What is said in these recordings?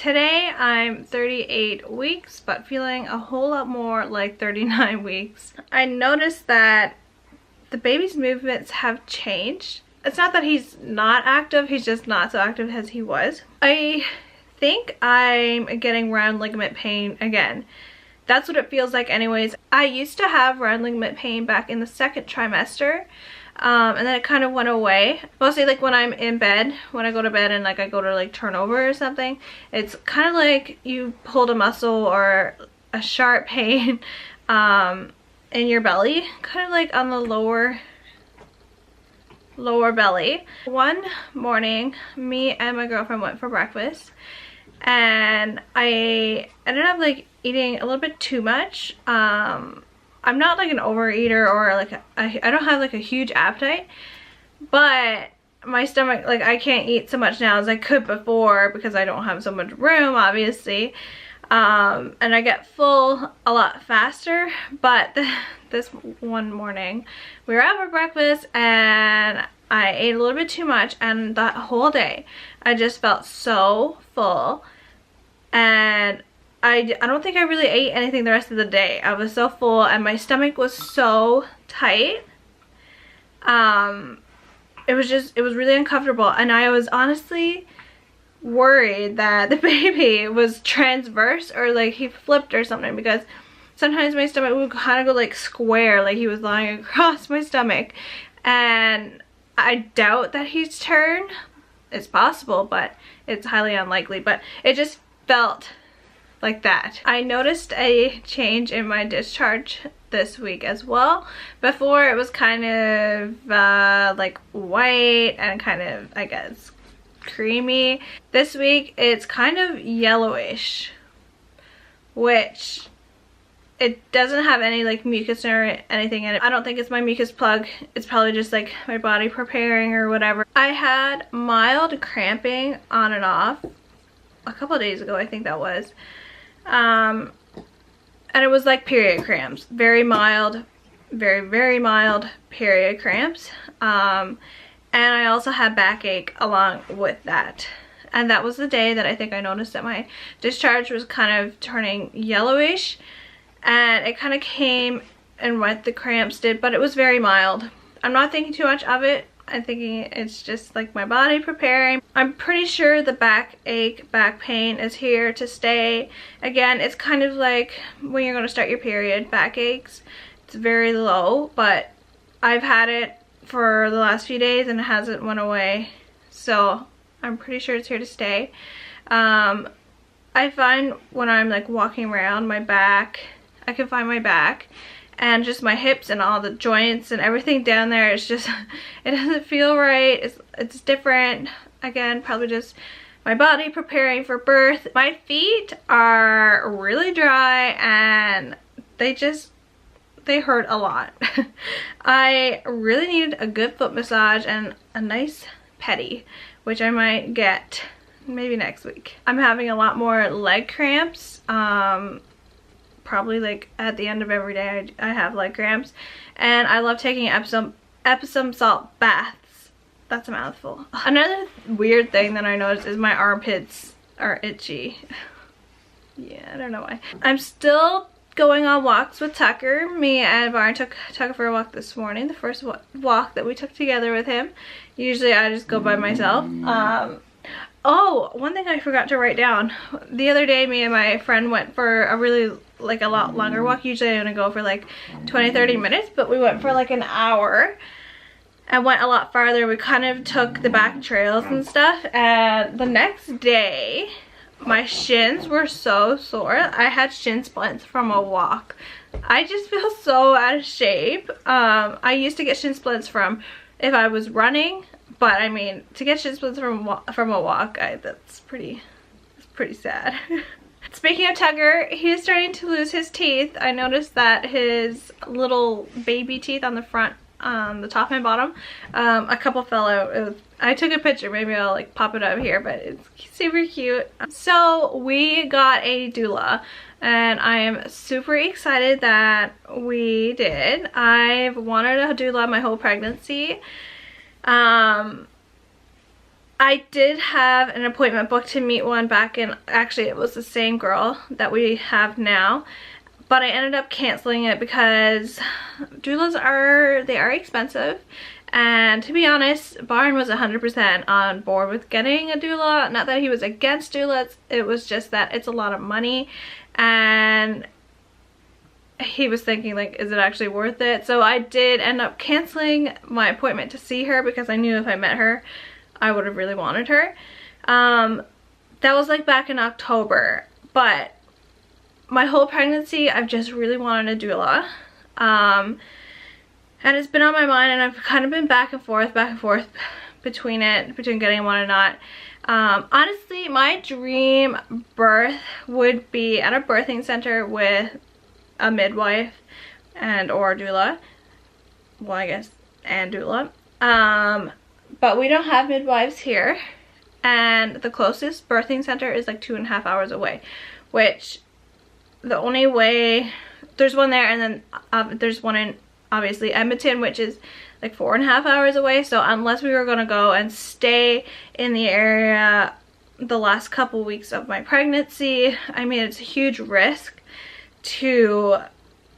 Today I'm 38 weeks, but feeling a whole lot more like 39 weeks. I noticed that the baby's movements have changed. It's not that he's not active, he's just not so active as he was. I think I'm getting round ligament pain again. That's what it feels like anyways. I used to have round ligament pain back in the second trimester. And then it kind of went away. Mostly like when I'm in bed, when I go to bed and like I go to like turn over or something, it's kind of like you pulled a muscle or a sharp pain in your belly, kind of like on the lower belly. One morning, me and my girlfriend went for breakfast and I ended up like eating a little bit too much. I'm not like an overeater or like I don't have like a huge appetite, but my stomach, like I can't eat so much now as I could before because I don't have so much room, obviously. And I get full a lot faster. But this one morning we were out for breakfast and I ate a little bit too much, and that whole day I just felt so full, and I don't think I really ate anything the rest of the day. I was so full and my stomach was so tight. It was really uncomfortable, and I was honestly worried that the baby was transverse or like he flipped or something, because sometimes my stomach would kind of go like square, like he was lying across my stomach, and I doubt that he's turned. It's possible, but it's highly unlikely. But it just felt like that. I noticed a change in my discharge this week as well. Before it was kind of like white and kind of, I guess, creamy. This week it's kind of yellowish, which it doesn't have any like mucus or anything in it. I don't think it's my mucus plug. It's probably just like my body preparing or whatever. I had mild cramping on and off a couple of days ago, I think that was. And it was like period cramps, very mild, very mild period cramps. And I also had backache along with that. And that was the day that I think I noticed that my discharge was kind of turning yellowish, and it kind of came and went, the cramps did, but it was very mild. I'm not thinking too much of it. I'm thinking it's just like my body preparing. I'm pretty sure the backache, back pain is here to stay. Again, it's kind of like when you're going to start your period, backaches. It's very low, but I've had it for the last few days and it hasn't went away. So I'm pretty sure it's here to stay. I find when I'm like walking around, my back, I can find my back. And just my hips and all the joints and everything down there, it's just, it doesn't feel right. It's different. Again, probably just my body preparing for birth. My feet are really dry and they hurt a lot. I really needed a good foot massage and a nice pedi, which I might get maybe next week. I'm having a lot more leg cramps. Probably like at the end of every day I have leg cramps, and I love taking Epsom salt baths. That's a mouthful. Another weird thing that I noticed is my armpits are itchy. Yeah, I don't know why. I'm still going on walks with Tucker. Me and Barn took Tucker for a walk this morning, the first walk that we took together with him. Usually I just go by myself. Oh, one thing I forgot to write down. The other day, me and my friend went for a really, like a lot longer walk. Usually I only go for like 20-30 minutes, but we went for like an hour and went a lot farther. We kind of took the back trails and stuff, and the next day, my shins were so sore. I had shin splints from a walk. I just feel so out of shape. I used to get shin splints from if I was running. But I mean, to get shin splints from a walk, that's pretty sad. Speaking of Tucker, he's starting to lose his teeth. I noticed that his little baby teeth on the front, the top and bottom, a couple fell out. I took a picture, maybe I'll like pop it up here, but it's super cute. So we got a doula, and I am super excited that we did. I've wanted a doula my whole pregnancy. I did have an appointment booked to meet one back in, actually it was the same girl that we have now, but I ended up canceling it because doulas they are expensive. And to be honest, Barn was 100% on board with getting a doula. Not that he was against doulas, it was just that it's a lot of money, and he was thinking like, is it actually worth it? So I did end up canceling my appointment to see her because I knew if I met her, I would have really wanted her. That was like back in October, but my whole pregnancy I've just really wanted a doula. And it's been on my mind, and I've kind of been back and forth between getting one and not. Honestly, my dream birth would be at a birthing center with a midwife and or doula. Well, I guess, and doula. But we don't have midwives here, and the closest birthing center is like 2.5 hours away, which the only way, there's one there, and then there's one in obviously Edmonton, which is like 4.5 hours away. So unless we were going to go and stay in the area the last couple weeks of my pregnancy, I mean, it's a huge risk to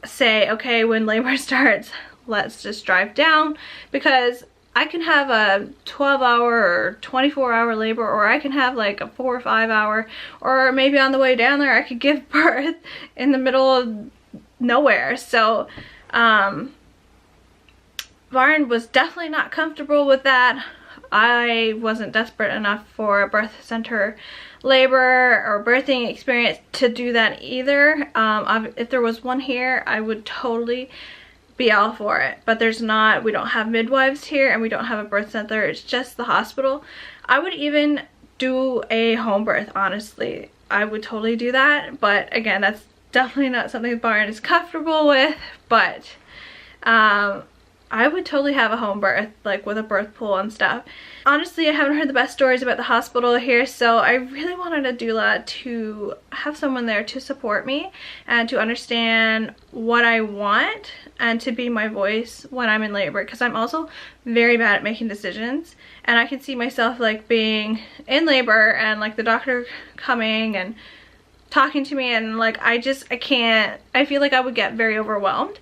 say, okay, when labor starts, let's just drive down, because I can have a 12-hour or 24-hour labor, or I can have like a 4 or 5 hour, or maybe on the way down there I could give birth in the middle of nowhere. So Varn was definitely not comfortable with that. I wasn't desperate enough for a birth center labor or birthing experience to do that either. If there was one here, I would totally be all for it, but there's not. We don't have midwives here, and we don't have a birth center. It's just the hospital. I would even do a home birth, honestly. I would totally do that, but again, that's definitely not something Barn is comfortable with. But I would totally have a home birth, like with a birth pool and stuff. Honestly, I haven't heard the best stories about the hospital here, so I really wanted a doula to have someone there to support me and to understand what I want and to be my voice when I'm in labor, because I'm also very bad at making decisions, and I can see myself like being in labor and like the doctor coming and talking to me, and like I can't, I feel like I would get very overwhelmed.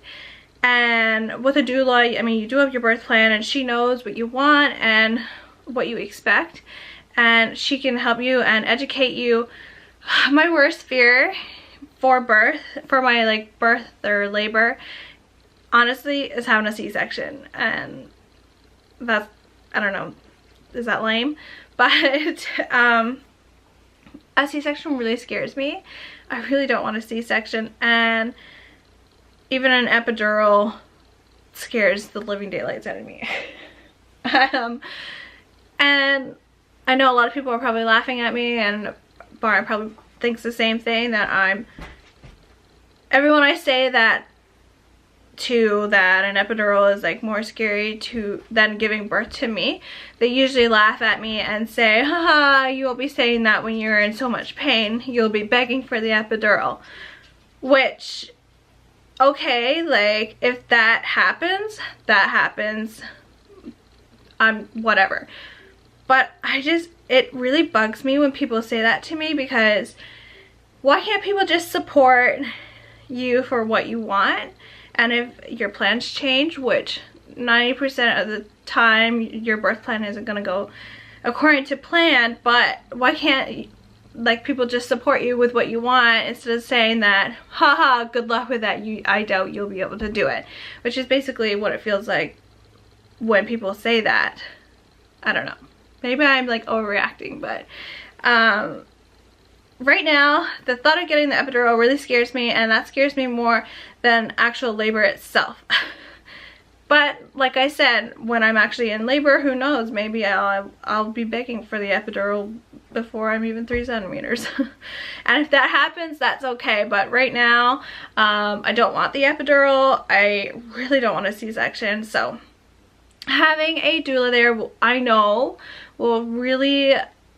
And with a doula, I mean, you do have your birth plan, and she knows what you want and what you expect, and she can help you and educate you. My worst fear for birth, for my like birth or labor, honestly, is having a C-section. And that's, I don't know, is that lame? But a C-section really scares me. I really don't want a C-section, and even an epidural scares the living daylights out of me. And I know a lot of people are probably laughing at me, and Barn probably thinks the same thing, that everyone I say that to, that an epidural is like more scary than giving birth to me, they usually laugh at me and say, haha, you will be saying that when you're in so much pain, you'll be begging for the epidural. Which, okay, like if that happens, whatever. But it really bugs me when people say that to me, because why can't people just support you for what you want? And if your plans change, which 90% of the time your birth plan isn't going to go according to plan, but why can't like people just support you with what you want, instead of saying that, haha, good luck with that, I doubt you'll be able to do it, which is basically what it feels like when people say that. I don't know, maybe I'm like overreacting, but right now the thought of getting the epidural really scares me, and that scares me more than actual labor itself. But like I said, when I'm actually in labor, who knows, maybe I'll be begging for the epidural before I'm even 3 centimeters. And if that happens, that's okay. But right now, I don't want the epidural. I really don't want a C-section. So having a doula there, I know, will really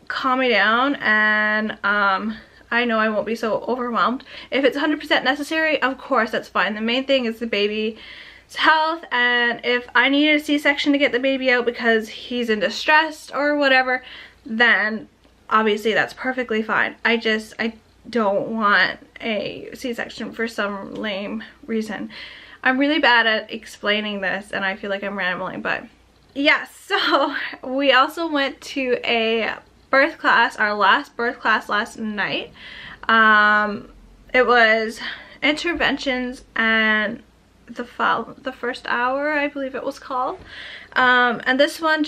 calm me down, and I know I won't be so overwhelmed. If it's 100% necessary, of course, that's fine. The main thing is the baby's health, and if I needed a C-section to get the baby out because he's in distress or whatever, then obviously that's perfectly fine. I don't want a C-section for some lame reason. I'm really bad at explaining this and I feel like I'm rambling, but yeah. So we also went to a birth class, our last birth class last night. It was interventions and the first hour, I believe it was called. And this one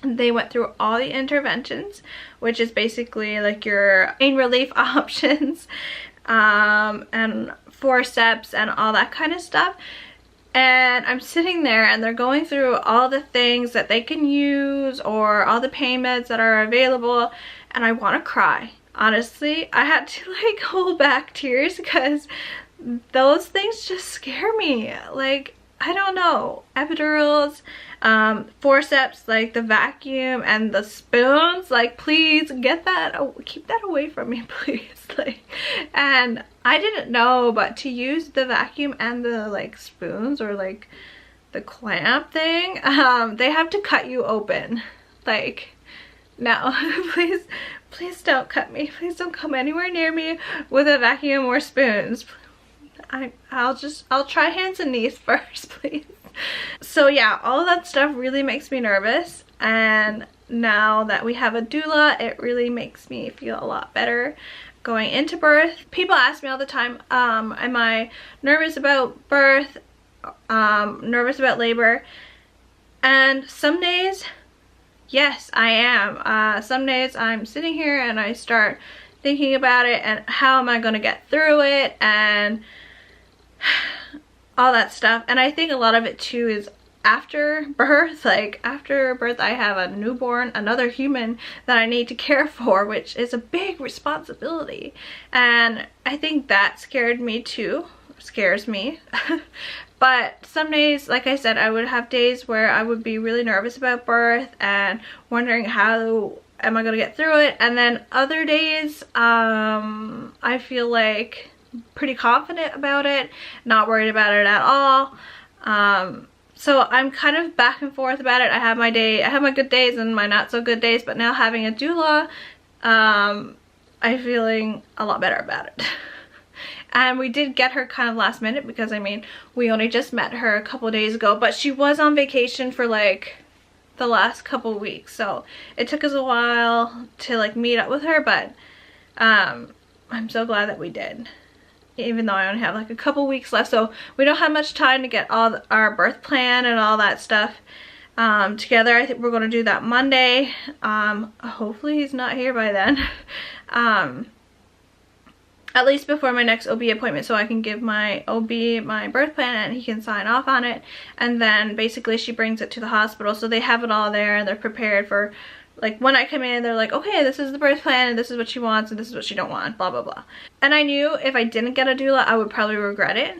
they went through all the interventions, which is basically like your pain relief options, and forceps and all that kind of stuff. And I'm sitting there and they're going through all the things that they can use or all the pain meds that are available, and I want to cry. Honestly, I had to like hold back tears because those things just scare me. Like, I don't know, epidurals, forceps, like the vacuum and the spoons, like please keep that away from me, please. Like, and I didn't know, but to use the vacuum and the like spoons or like the clamp thing, they have to cut you open. Like, no, please don't cut me. Please don't come anywhere near me with a vacuum or spoons. I'll try hands and knees first, please. So yeah, all of that stuff really makes me nervous, and now that we have a doula, it really makes me feel a lot better going into birth. People ask me all the time, am I nervous about birth, nervous about labor? And some days, yes, I am. Some days I'm sitting here and I start thinking about it and how am I going to get through it and all that stuff. And I think a lot of it too is after birth. Like, after birth I have a newborn, another human that I need to care for, which is a big responsibility, and I think that scares me. But some days, like I said, I would have days where I would be really nervous about birth and wondering how am I gonna get through it, and then other days I feel like pretty confident about it, not worried about it at all. So I'm kind of back and forth about it. I have my good days and my not so good days, but now having a doula, I'm feeling a lot better about it. And we did get her kind of last minute because, I mean, we only just met her a couple days ago, but she was on vacation for like the last couple weeks, so it took us a while to like meet up with her, but I'm so glad that we did, even though I only have like a couple weeks left. So we don't have much time to get all our birth plan and all that stuff together. I think we're going to do that Monday. Hopefully he's not here by then. At least before my next OB appointment, so I can give my OB my birth plan and he can sign off on it. And then basically she brings it to the hospital, so they have it all there and they're prepared for, like, when I come in, they're like, okay, this is the birth plan and this is what she wants and this is what she don't want, blah blah blah. And I knew if I didn't get a doula, I would probably regret it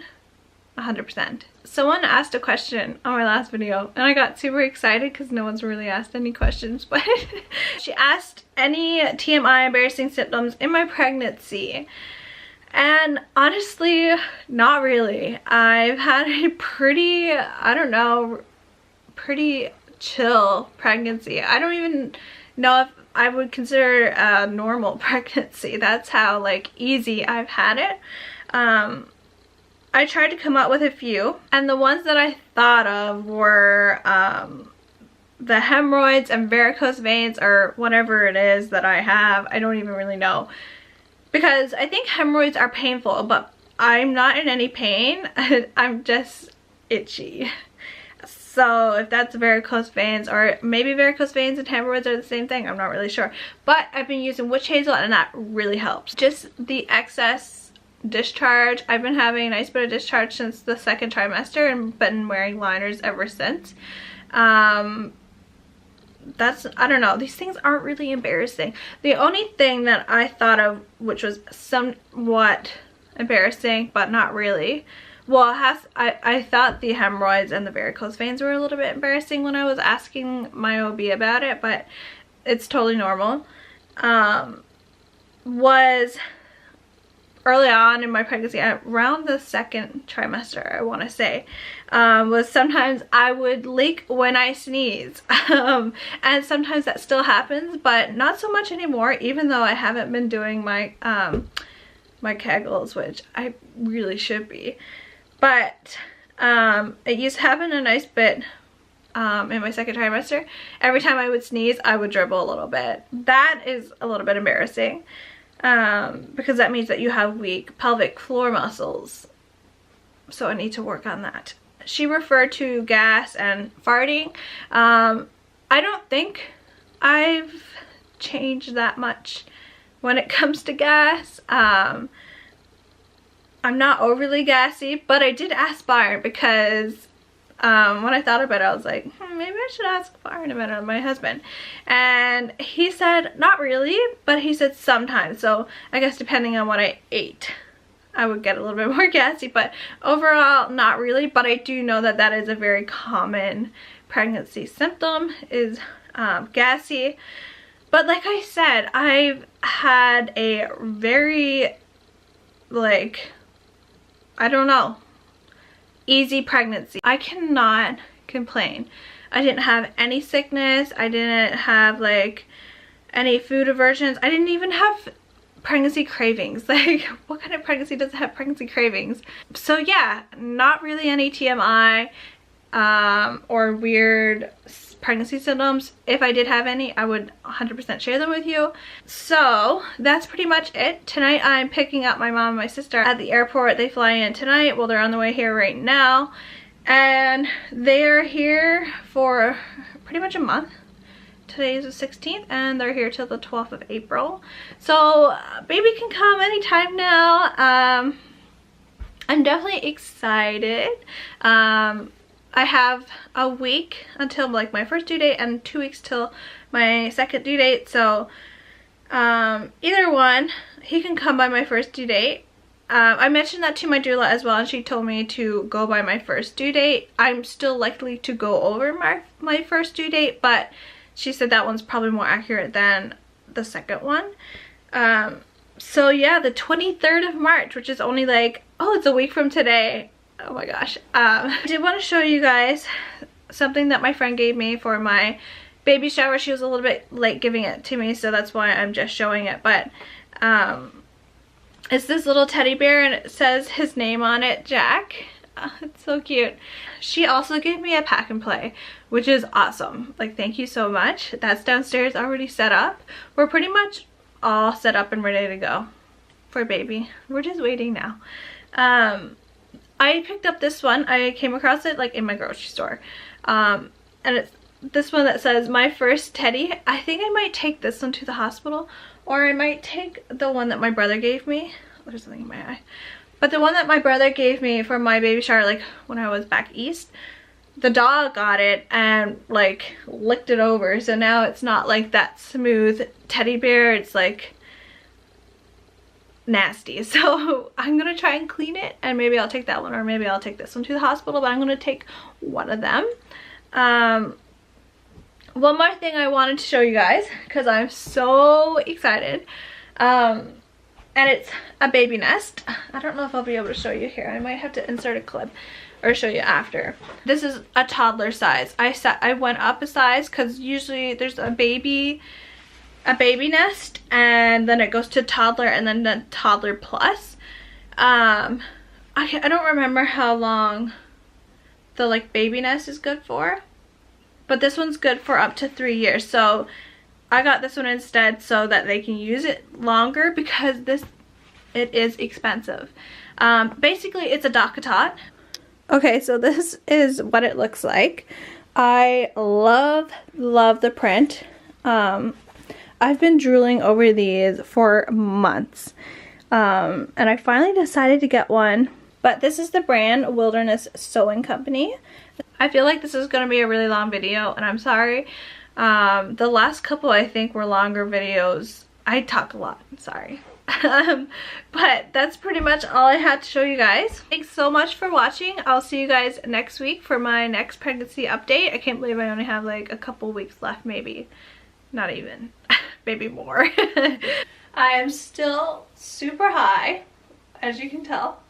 100%. Someone asked a question on my last video and I got super excited because no one's really asked any questions, but she asked any TMI embarrassing symptoms in my pregnancy. And honestly, not really. I've had a pretty, I don't know, pretty chill pregnancy. I don't even know if I would consider it a normal pregnancy. That's how like easy I've had it. I tried to come up with a few, and the ones that I thought of were the hemorrhoids and varicose veins, or whatever it is that I have. I don't even really know, because I think hemorrhoids are painful, but I'm not in any pain. I'm just itchy. So if that's varicose veins, or maybe varicose veins and hemorrhoids are the same thing, I'm not really sure. But I've been using witch hazel and that really helps. Just the excess discharge. I've been having a nice bit of discharge since the second trimester and been wearing liners ever since. That's, I don't know, these things aren't really embarrassing. The only thing that I thought of, which was somewhat embarrassing but not really, well, I thought the hemorrhoids and the varicose veins were a little bit embarrassing when I was asking my OB about it, but it's totally normal. Was early on in my pregnancy, around the 2nd trimester, I want to say, was sometimes I would leak when I sneeze. And sometimes that still happens, but not so much anymore, even though I haven't been doing my my Kegels, which I really should be. But it used to happen a nice bit in my 2nd trimester. Every time I would sneeze, I would dribble a little bit. That is a little bit embarrassing, because that means that you have weak pelvic floor muscles. So I need to work on that. She referred to gas and farting. I don't think I've changed that much when it comes to gas. I'm not overly gassy, but I did ask Byron because when I thought about it, I was like, maybe I should ask Byron about it, my husband. And he said, not really, but he said sometimes. So I guess depending on what I ate, I would get a little bit more gassy, but overall, not really. But I do know that that is a very common pregnancy symptom, is gassy. But like I said, I've had a very, like, I don't know, easy pregnancy. I cannot complain. I didn't have any sickness. I didn't have like any food aversions. I didn't even have pregnancy cravings. Like, what kind of pregnancy doesn't have pregnancy cravings? So yeah, not really any TMI or weird pregnancy symptoms. If I did have any, I would 100% share them with you. So that's pretty much it. Tonight I'm picking up my mom and my sister at the airport. They fly in tonight. Well, they're on the way here right now, and they're here for pretty much a month. Today is the 16th and they're here till the 12th of April. So baby can come anytime now. I'm definitely excited. I have a week until like my first due date and 2 weeks till my second due date. So either one, he can come by my first due date. I mentioned that to my doula as well, and she told me to go by my first due date. I'm still likely to go over my first due date, but she said that one's probably more accurate than the second one. So yeah, the 23rd of March, which is only like, oh, it's a week from today. Oh my gosh. I did want to show you guys something that my friend gave me for my baby shower. She was a little bit late giving it to me, so that's why I'm just showing it. But it's this little teddy bear, and it says his name on it, Jack. Oh, it's so cute. She also gave me a pack and play, which is awesome. Like, thank you so much. That's downstairs already set up. We're pretty much all set up and ready to go for baby. We're just waiting now. I picked up this one. I came across it like in my grocery store. And it's this one that says my first teddy. I think I might take this one to the hospital, or I might take the one that my brother gave me. There's something in my eye. But the one that my brother gave me for my baby shower, like when I was back east, the dog got it and like licked it over. So now it's not like that smooth teddy bear. It's like nasty. So I'm gonna try and clean it, and maybe I'll take that one, or maybe I'll take this one to the hospital, but I'm gonna take one of them. One more thing I wanted to show you guys, because I'm so excited, and it's a baby nest. I don't know if I'll be able to show you here. I might have to insert a clip or show you after. This is a toddler size. I went up a size because usually there's a baby nest, and then it goes to toddler, and then the toddler plus. I don't remember how long the like baby nest is good for, but this one's good for up to 3 years. So I got this one instead so that they can use it longer, because it is expensive. Basically it's a DockATot. Okay, so this is what it looks like. I love the print. I've been drooling over these for months, and I finally decided to get one. But this is the brand Wilderness Sewing Company. I feel like this is going to be a really long video, and I'm sorry. The last couple I think were longer videos. I talk a lot, I'm sorry. But that's pretty much all I had to show you guys. Thanks so much for watching. I'll see you guys next week for my next pregnancy update. I can't believe I only have like a couple weeks left, maybe. Not even. Maybe more. I am still super high. as you can tell.